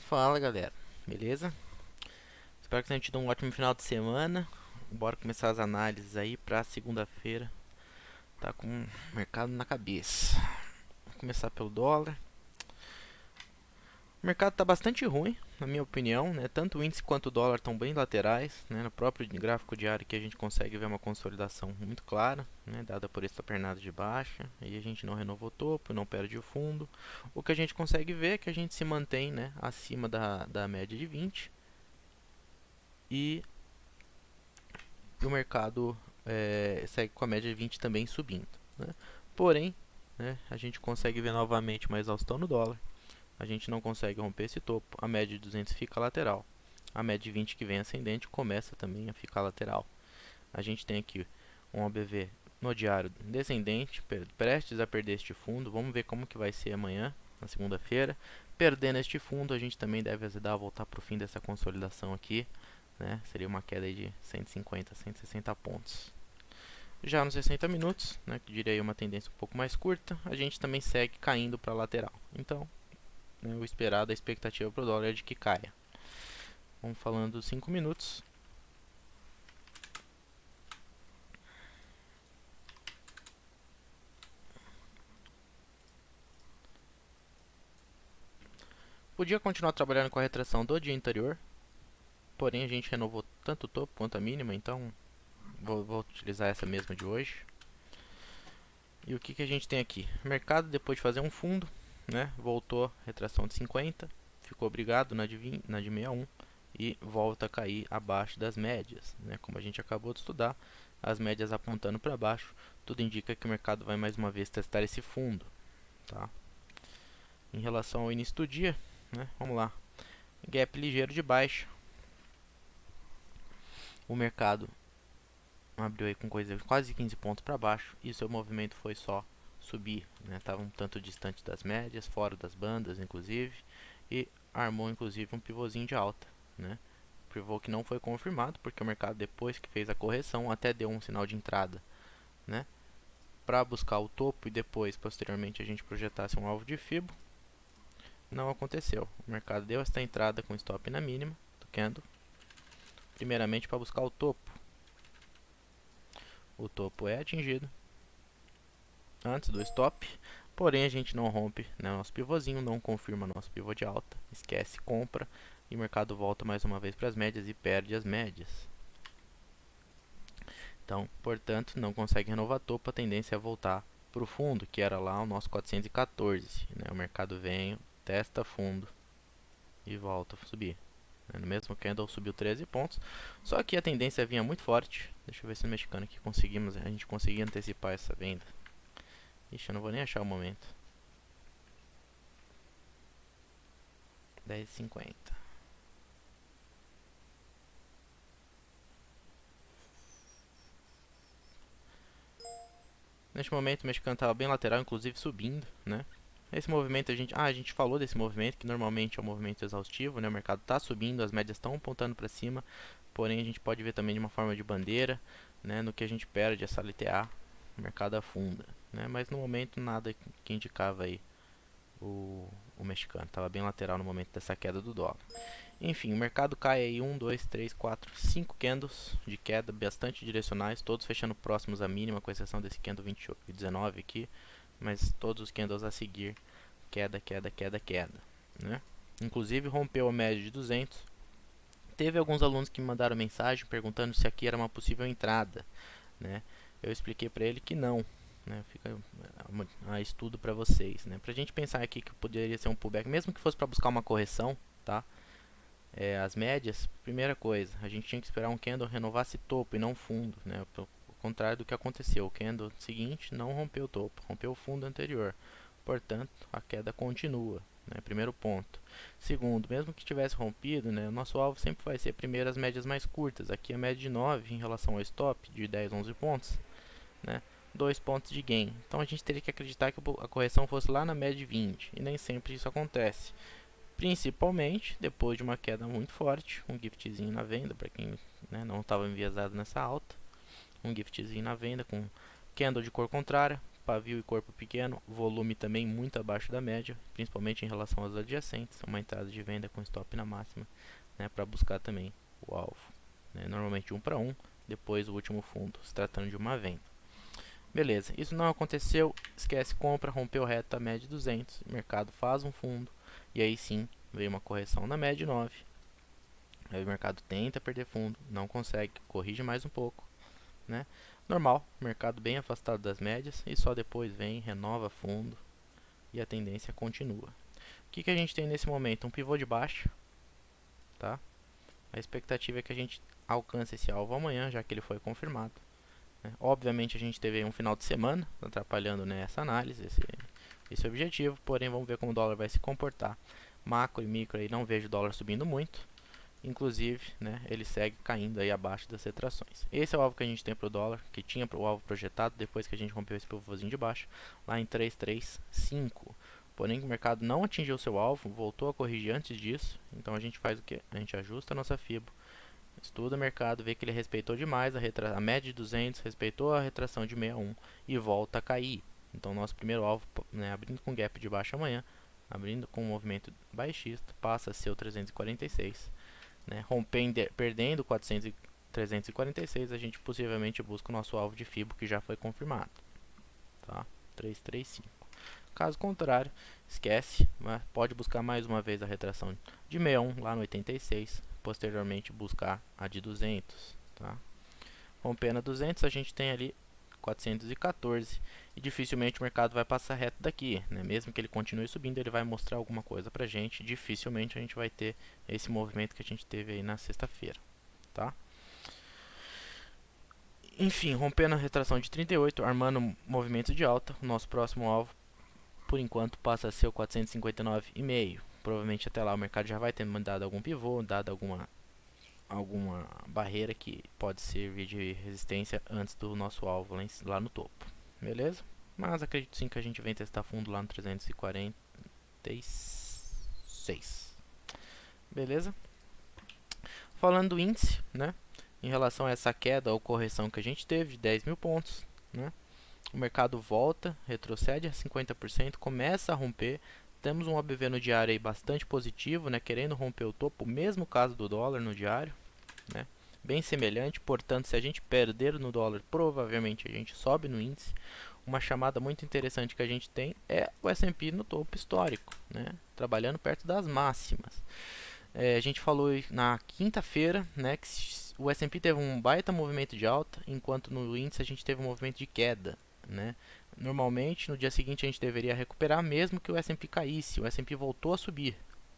Fala galera, beleza? Espero que tenham tido um ótimo final de semana. Bora começar as análises aí pra segunda-feira. Tá com o mercado na cabeça. Vou começar pelo dólar. O mercado tá bastante ruim, na minha opinião, né? Tanto o índice quanto o dólar estão bem laterais, né? No próprio gráfico diário que a gente consegue ver uma consolidação muito clara, né? Dada por essa pernada de baixa. E a gente não renovou o topo, não perde o fundo. O que a gente consegue ver é que a gente se mantém, né, acima da média de 20. E o mercado segue com a média de 20 também subindo, né? Porém, né, a gente consegue ver novamente uma exaustão no dólar. A gente não consegue romper esse topo. A média de 200 fica lateral. A média de 20 que vem ascendente começa também a ficar lateral. A gente tem aqui um OBV no diário descendente, prestes a perder este fundo. Vamos ver como que vai ser amanhã, na segunda-feira. Perdendo este fundo, a gente também deve azedar a voltar para o fim dessa consolidação aqui, né? Seria uma queda de 150 a 160 pontos. Já nos 60 minutos, né, que diria aí uma tendência um pouco mais curta, a gente também segue caindo para a lateral. Então, né, o esperado, a expectativa para o dólar é de que caia. Vamos falando dos 5 minutos. Podia continuar trabalhando com a retração do dia anterior, porém a gente renovou tanto o topo quanto a mínima, então vou utilizar essa mesma de hoje. E o que a gente tem aqui? O mercado, depois de fazer um fundo, né, voltou a retração de 50, ficou obrigado na de 61 e volta a cair abaixo das médias, né, como a gente acabou de estudar, as médias apontando para baixo, tudo indica que o mercado vai mais uma vez testar esse fundo, tá? Em relação ao início do dia, né, vamos lá, gap ligeiro de baixa, o mercado abriu aí com coisa de quase 15 pontos para baixo e o seu movimento foi só subir, né? Estava um tanto distante das médias, fora das bandas inclusive, e armou inclusive um pivôzinho de alta, né? Pivô que não foi confirmado porque o mercado, depois que fez a correção, até deu um sinal de entrada, né, para buscar o topo e depois posteriormente a gente projetasse um alvo de Fibo. Não aconteceu. O mercado deu esta entrada com stop na mínima do candle, primeiramente para buscar o topo. O topo é atingido antes do stop, porém a gente não rompe, né, nosso pivôzinho, não confirma nosso pivô de alta, esquece, compra e o mercado volta mais uma vez para as médias e perde as médias. Então, portanto, não consegue renovar topo, a tendência é voltar para o fundo, que era lá o nosso 414, né? O mercado vem, testa fundo e volta a subir. No mesmo candle subiu 13 pontos, só que a tendência vinha muito forte. Deixa eu ver se no mexicano aqui a gente conseguia antecipar essa venda. Ixi, eu não vou nem achar o momento. 10,50. Neste momento o mexicano estava bem lateral, inclusive subindo, né? Esse movimento a gente falou desse movimento, que normalmente é um movimento exaustivo, né? O mercado está subindo, as médias estão apontando para cima, porém a gente pode ver também de uma forma de bandeira, né? No que a gente perde essa LTA, o mercado afunda, né? Mas no momento nada que indicava aí o mexicano, estava bem lateral no momento dessa queda do dólar. Enfim, o mercado cai aí 1, 2, 3, 4, 5 candles de queda bastante direcionais, todos fechando próximos à mínima, com exceção desse candle 19 aqui, mas todos os candles a seguir, queda, queda, queda, queda, né? Inclusive rompeu a média de 200. Teve alguns alunos que me mandaram mensagem perguntando se aqui era uma possível entrada, né? Eu expliquei para ele que não, né? Fica a estudo para vocês, né? Para a gente pensar aqui que poderia ser um pullback, mesmo que fosse para buscar uma correção, tá? As médias, primeira coisa, a gente tinha que esperar um candle renovasse topo e não fundo, né? Ao contrário do que aconteceu, o candle seguinte não rompeu o topo, rompeu o fundo anterior, portanto a queda continua, né? Primeiro ponto. Segundo, mesmo que tivesse rompido, né, o nosso alvo sempre vai ser primeiro as médias mais curtas, aqui a média de 9 em relação ao stop de 10, 11 pontos, né? 2 pontos de gain, então a gente teria que acreditar que a correção fosse lá na média de 20, e nem sempre isso acontece. Principalmente depois de uma queda muito forte, um giftzinho na venda, para quem, né, não estava enviesado nessa alta, um giftzinho na venda com candle de cor contrária, pavio e corpo pequeno, volume também muito abaixo da média, principalmente em relação aos adjacentes, uma entrada de venda com stop na máxima, né, para buscar também o alvo, né, normalmente 1 para 1, depois o último fundo, se tratando de uma venda. Beleza, isso não aconteceu, esquece compra, rompeu reta, média 200, o mercado faz um fundo, e aí sim, veio uma correção na média 9, aí o mercado tenta perder fundo, não consegue, corrige mais um pouco, né? Normal, mercado bem afastado das médias, e só depois vem, renova fundo, e a tendência continua. O que a gente tem nesse momento? Um pivô de baixa, tá? A expectativa é que a gente alcance esse alvo amanhã, já que ele foi confirmado. Obviamente a gente teve um final de semana atrapalhando, né, essa análise, esse objetivo, porém vamos ver como o dólar vai se comportar. Macro e micro aí não vejo o dólar subindo muito, inclusive, né, ele segue caindo aí abaixo das retrações. Esse é o alvo que a gente tem para o dólar, que tinha o alvo projetado depois que a gente rompeu esse pivôzinho de baixo, lá em 335. Porém o mercado não atingiu seu alvo, voltou a corrigir antes disso, então a gente faz o que? A gente ajusta a nossa FIBO, estuda o mercado, vê que ele respeitou demais a média de 200, respeitou a retração de 61 e volta a cair. Então nosso primeiro alvo, né, abrindo com gap de baixo amanhã, abrindo com um movimento baixista, passa a ser o 346, né, perdendo 400 e 346, a gente possivelmente busca o nosso alvo de FIBO que já foi confirmado, tá? 335. Caso contrário, esquece, né? Pode buscar mais uma vez a retração de 61 lá no 86, posteriormente buscar a de 200, tá? Rompendo a 200, a gente tem ali 414 e dificilmente o mercado vai passar reto daqui, né? Mesmo que ele continue subindo, ele vai mostrar alguma coisa pra gente, dificilmente a gente vai ter esse movimento que a gente teve aí na sexta-feira, tá? Enfim, rompendo a retração de 38, armando movimento de alta, o nosso próximo alvo por enquanto passa a ser o 459,5. Provavelmente até lá o mercado já vai ter mandado algum pivô, dado alguma barreira que pode servir de resistência antes do nosso alvo lá no topo. Beleza? Mas acredito sim que a gente vem testar fundo lá no 346. Beleza? Falando do índice, né? Em relação a essa queda ou correção que a gente teve de 10 mil pontos, né? O mercado volta, retrocede a 50%, começa a romper. Temos um ABV no diário aí bastante positivo, né, querendo romper o topo, o mesmo caso do dólar no diário, né, bem semelhante. Portanto, se a gente perder no dólar, provavelmente a gente sobe no índice. Uma chamada muito interessante que a gente tem é o S&P no topo histórico, né, trabalhando perto das máximas. A gente falou na quinta-feira, né, que o S&P teve um baita movimento de alta, enquanto no índice a gente teve um movimento de queda, né? Normalmente no dia seguinte a gente deveria recuperar mesmo que o S&P caísse. O S&P voltou a subir,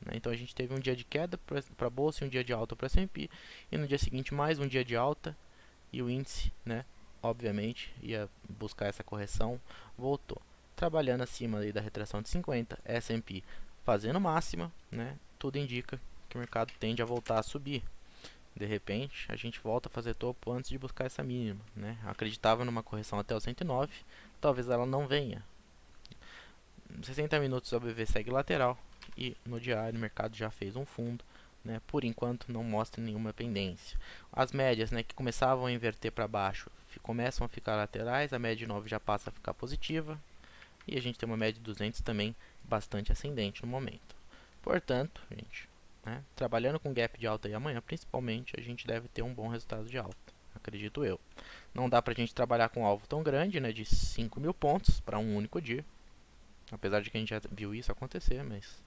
né? Então a gente teve um dia de queda para a bolsa e um dia de alta para o S&P, e no dia seguinte mais um dia de alta, e o índice, né, obviamente ia buscar essa correção, voltou trabalhando acima aí da retração de 50, S&P fazendo máxima, né? Tudo indica que o mercado tende a voltar a subir. De repente, a gente volta a fazer topo antes de buscar essa mínima, né? Acreditava numa correção até o 109, talvez ela não venha. 60 minutos o ABV segue lateral e no diário o mercado já fez um fundo, né? Por enquanto não mostra nenhuma pendência. As médias, né, que começavam a inverter para baixo, começam a ficar laterais, a média de 9 já passa a ficar positiva e a gente tem uma média de 200 também bastante ascendente no momento. Portanto, gente, né, trabalhando com gap de alta aí amanhã, principalmente, a gente deve ter um bom resultado de alta, acredito eu. Não dá pra gente trabalhar com um alvo tão grande, né, de 5 mil pontos para um único dia, apesar de que a gente já viu isso acontecer, mas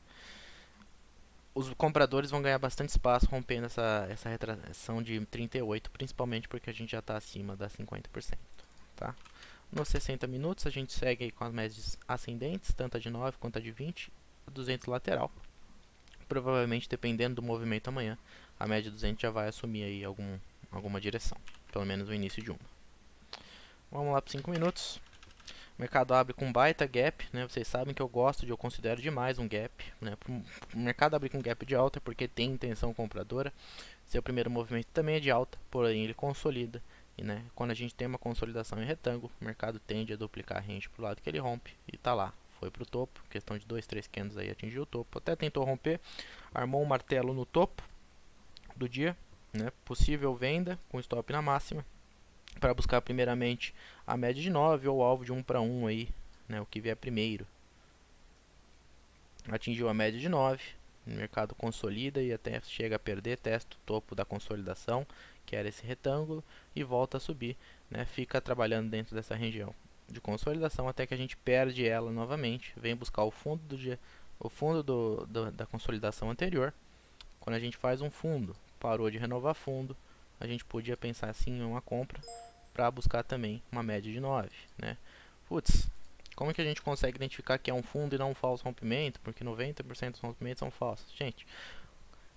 os compradores vão ganhar bastante espaço rompendo essa retração de 38, principalmente porque a gente já está acima das 50%, tá? Nos 60 minutos a gente segue aí com as médias ascendentes, tanto a de 9 quanto a de 20, 200 lateral. Provavelmente, dependendo do movimento amanhã, a média 200 já vai assumir aí alguma direção, pelo menos o início de uma. Vamos lá para 5 minutos. O mercado abre com baita gap, né? Vocês sabem que eu considero demais um gap, né? O mercado abre com gap de alta porque tem intenção compradora. Seu primeiro movimento também é de alta, porém ele consolida. E, né, quando a gente tem uma consolidação em retângulo, o mercado tende a duplicar a range para o lado que ele rompe e está lá. Foi para o topo, questão de 2, 3 candles aí atingiu o topo. Até tentou romper, armou um martelo no topo do dia, né? Possível venda com stop na máxima. para buscar primeiramente a média de 9 ou o alvo de 1 para 1 aí, né, o que vier primeiro. Atingiu a média de 9, o mercado consolida e até chega a perder, testa o topo da consolidação, que era esse retângulo, e volta a subir, né, fica trabalhando dentro dessa região de consolidação até que a gente perde ela novamente, vem buscar o fundo da consolidação anterior. Quando a gente faz um fundo, parou de renovar fundo, a gente podia pensar assim em uma compra para buscar também uma média de 9, né? Putz, como que a gente consegue identificar que é um fundo e não um falso rompimento? Porque 90% dos rompimentos são falsos. Gente,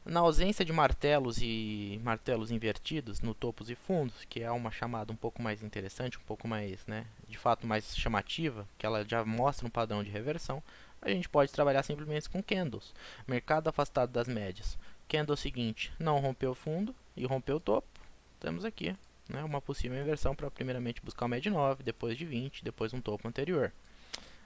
na ausência de martelos e martelos invertidos no topos e fundos, que é uma chamada um pouco mais interessante, um pouco mais, né, de fato mais chamativa, que ela já mostra um padrão de reversão, a gente pode trabalhar simplesmente com candles. Mercado afastado das médias. Candle seguinte, não rompeu o fundo e rompeu o topo. Temos aqui, né, uma possível inversão para primeiramente buscar uma média de 9, depois de 20, depois um topo anterior.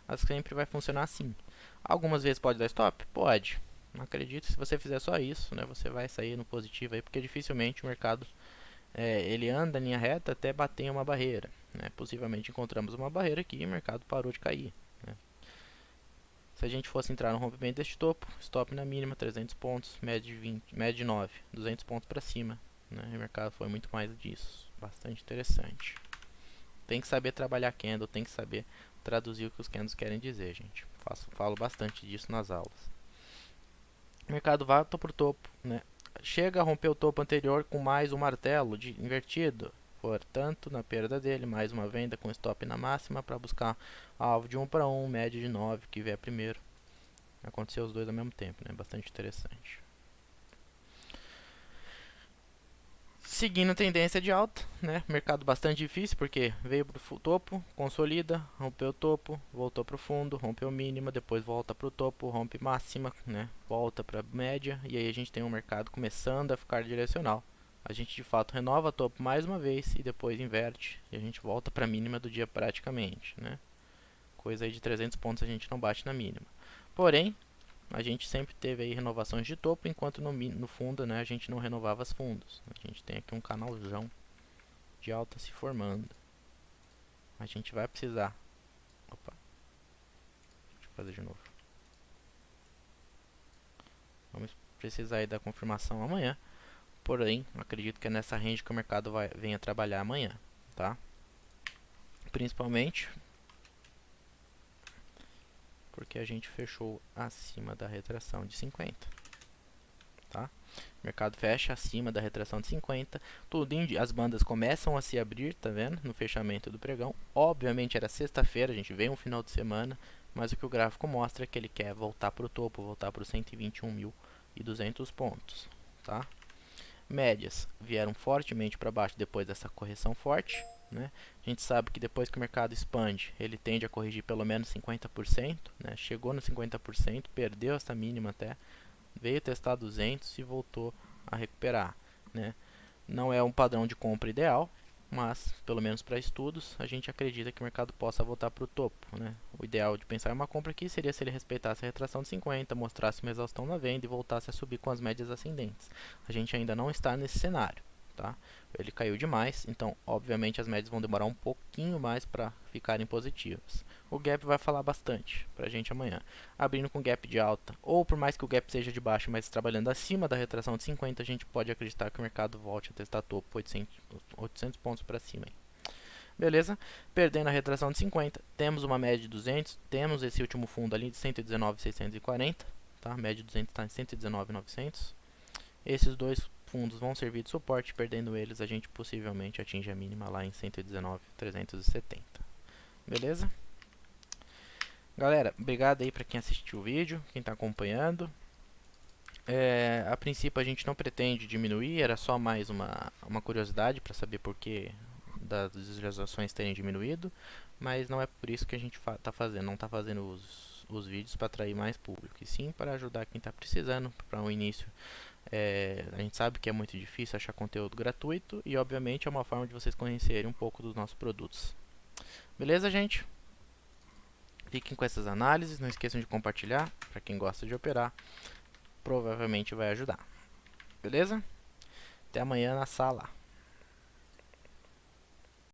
Mas sempre vai funcionar assim. Algumas vezes pode dar stop? Pode. Não acredito, se você fizer só isso, né, você vai sair no positivo aí, porque dificilmente o mercado ele anda em linha reta até bater em uma barreira, né? Possivelmente encontramos uma barreira aqui e o mercado parou de cair, né? Se a gente fosse entrar no rompimento deste topo, stop na mínima, 300 pontos, média de 20, média de 9, 200 pontos para cima, né? E o mercado foi muito mais disso, bastante interessante. Tem que saber trabalhar candle, tem que saber traduzir o que os candles querem dizer, gente. Falo bastante disso nas aulas. O mercado volta para o topo, né? Chega a romper o topo anterior com mais um martelo invertido. Portanto, na perda dele, mais uma venda com stop na máxima para buscar alvo de 1 para 1, média de 9, que vier primeiro. Aconteceu os dois ao mesmo tempo, né? Bastante interessante. Seguindo a tendência de alta, né? Mercado bastante difícil porque veio para o topo, consolida, rompeu o topo, voltou para o fundo, rompeu mínima, depois volta para o topo, rompe máxima, né? Volta para média e aí a gente tem um mercado começando a ficar direcional. A gente de fato renova topo mais uma vez e depois inverte e a gente volta para a mínima do dia praticamente, né? Coisa aí de 300 pontos a gente não bate na mínima. Porém, a gente sempre teve aí renovações de topo, enquanto no fundo, né, a gente não renovava os fundos. A gente tem aqui um canalzão de alta se formando. A gente vai precisar... Opa. Deixa eu fazer de novo. Vamos precisar aí da confirmação amanhã. Porém, acredito que é nessa range que o mercado venha trabalhar amanhã, tá? Principalmente porque a gente fechou acima da retração de 50. Tá? O mercado fecha acima da retração de 50, as bandas começam a se abrir, tá vendo? No fechamento do pregão. Obviamente era sexta-feira, a gente vem um final de semana, mas o que o gráfico mostra é que ele quer voltar para o topo, voltar para os 121.200 pontos, tá? Médias vieram fortemente para baixo depois dessa correção forte, né? A gente sabe que depois que o mercado expande, ele tende a corrigir pelo menos 50%, né? Chegou no 50%, perdeu essa mínima até, veio testar 200 e voltou a recuperar, né? Não é um padrão de compra ideal, mas pelo menos para estudos a gente acredita que o mercado possa voltar para o topo, né? O ideal de pensar em uma compra aqui seria se ele respeitasse a retração de 50, mostrasse uma exaustão na venda e voltasse a subir com as médias ascendentes. A gente ainda não está nesse cenário, tá? Ele caiu demais, então obviamente as médias vão demorar um pouquinho mais para ficarem positivas. O gap vai falar bastante para a gente amanhã. Abrindo com gap de alta, ou por mais que o gap seja de baixo, mas trabalhando acima da retração de 50, a gente pode acreditar que o mercado volte a testar topo 800 pontos para cima. Beleza? Perdendo a retração de 50, temos uma média de 200, temos esse último fundo ali de 119.640, tá? A média de 200 está em 119.900. Esses dois fundos vão servir de suporte, perdendo eles a gente possivelmente atinge a mínima lá em 119.370. Beleza? Galera, obrigado aí para quem assistiu o vídeo, quem está acompanhando. A princípio a gente não pretende diminuir, era só mais uma curiosidade para saber por que das visualizações terem diminuído, mas não é por isso que a gente está fazendo, não está fazendo os vídeos para atrair mais público, e sim para ajudar quem está precisando para um início. A gente sabe que é muito difícil achar conteúdo gratuito e obviamente é uma forma de vocês conhecerem um pouco dos nossos produtos. Beleza, gente? Fiquem com essas análises, não esqueçam de compartilhar para quem gosta de operar. Provavelmente vai ajudar. Beleza? Até amanhã na sala.